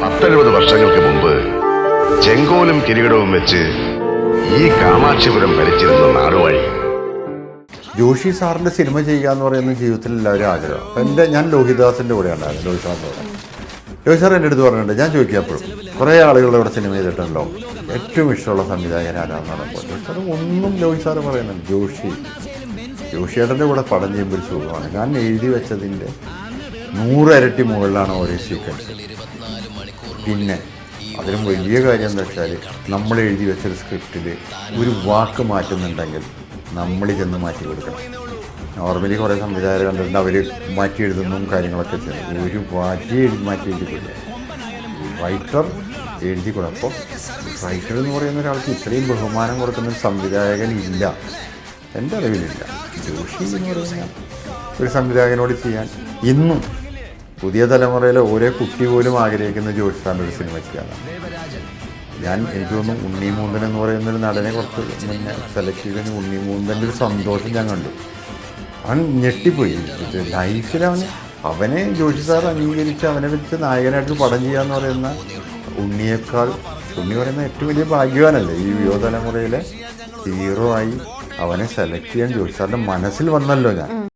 10-70 വർഷങ്ങൾക്ക് മുമ്പ് ചെങ്കോലും കിരീടവും വെച്ച് ഈ കാമാക്ഷിപുരം ഭരിച്ചിരുന്ന നാടുവഴി. ജോഷി സാറിൻ്റെ സിനിമ ചെയ്യുക എന്ന് പറയുന്ന ജീവിതത്തിൽ എല്ലാവരും ആഗ്രഹം. അപ്പം ഞാൻ ലോഹിദാസിൻ്റെ കൂടെ ഉണ്ടായിരുന്നു. ലോഹി സാറിൻ്റെ കൂടെ ലോഹി സാർ എൻ്റെ അടുത്ത് പറഞ്ഞിട്ടുണ്ട്. ഞാൻ ചോദിക്കപ്പോഴും കുറേ ആളുകളുടെ ഇവിടെ സിനിമ ചെയ്തിട്ടുണ്ടല്ലോ, ഏറ്റവും ഇഷ്ടമുള്ള സംവിധായകൻ ആരാണെന്നാണ്. ലോഹി സാർ ഒന്നും ലോഹി സാറ് പറയുന്നുണ്ട്, ജോഷിയേട്ടൻ്റെ കൂടെ പടം ചെയ്യുമ്പോൾ ഒരു സുഖമാണ്. ഞാൻ എഴുതി വെച്ചതിൻ്റെ 100 ഇരട്ടി മുകളിലാണ് ഓരോ സീക്വൻസ്. പിന്നെ അതിലും വലിയ കാര്യം എന്താ വെച്ചാൽ, നമ്മൾ എഴുതി വെച്ചൊരു സ്ക്രിപ്റ്റിൽ ഒരു വാക്ക് മാറ്റുന്നുണ്ടെങ്കിൽ നമ്മൾ ചെന്ന് മാറ്റി കൊടുക്കണം. നോർമലി കുറേ സംവിധായകർ കണ്ടിട്ടുണ്ട്, അവർ മാറ്റി എഴുതുന്നതും കാര്യങ്ങളൊക്കെ ചെയ്യും. ഒരു മാറ്റി എഴുതി കൊടുക്കുക, റൈറ്റർ എഴുതി കൊടുക്കും. അപ്പോൾ റൈറ്റർ എന്ന് പറയുന്ന ഒരാൾക്ക് ഇത്രയും ബഹുമാനം കൊടുക്കുന്ന ഒരു സംവിധായകൻ ഇല്ല, എൻ്റെ അറിവിലില്ല. ജോഷി എന്ന് പറയുന്ന ഒരു സംവിധായകനോട് ചെയ്യാൻ ഇന്നും പുതിയ തലമുറയിലെ ഓരോ കുട്ടി പോലും ആഗ്രഹിക്കുന്ന ജോഷി സാറിൻ്റെ ഒരു സിനിമ ചെയ്യാനാണ്. എനിക്ക് തോന്നുന്നു ഉണ്ണിമൂന്തൻ എന്ന് പറയുന്നൊരു നടനെ കുറച്ച് മുന്നേ സെലക്ട് ചെയ്തതിന് ഉണ്ണിമൂന്തൻ്റെ ഒരു സന്തോഷം ഞാൻ കണ്ടു. അവൻ ഞെട്ടിപ്പോയി. ലൈഫിൽ അവനെ ജോഷി സാർ അംഗീകരിച്ച് അവനെ വെച്ച് നായകനായിട്ട് പടം ചെയ്യാന്ന് പറയുന്ന ഉണ്ണിയേക്കാൾ, ഉണ്ണി പറയുന്ന ഏറ്റവും വലിയ ഭാഗ്യവാനല്ലേ ഈ യുവതലമുറയിലെ ഹീറോ ആയി അവനെ സെലക്ട് ചെയ്യാൻ ജോഷി സാറിൻ്റെ മനസ്സിൽ വന്നല്ലോ ഞാൻ.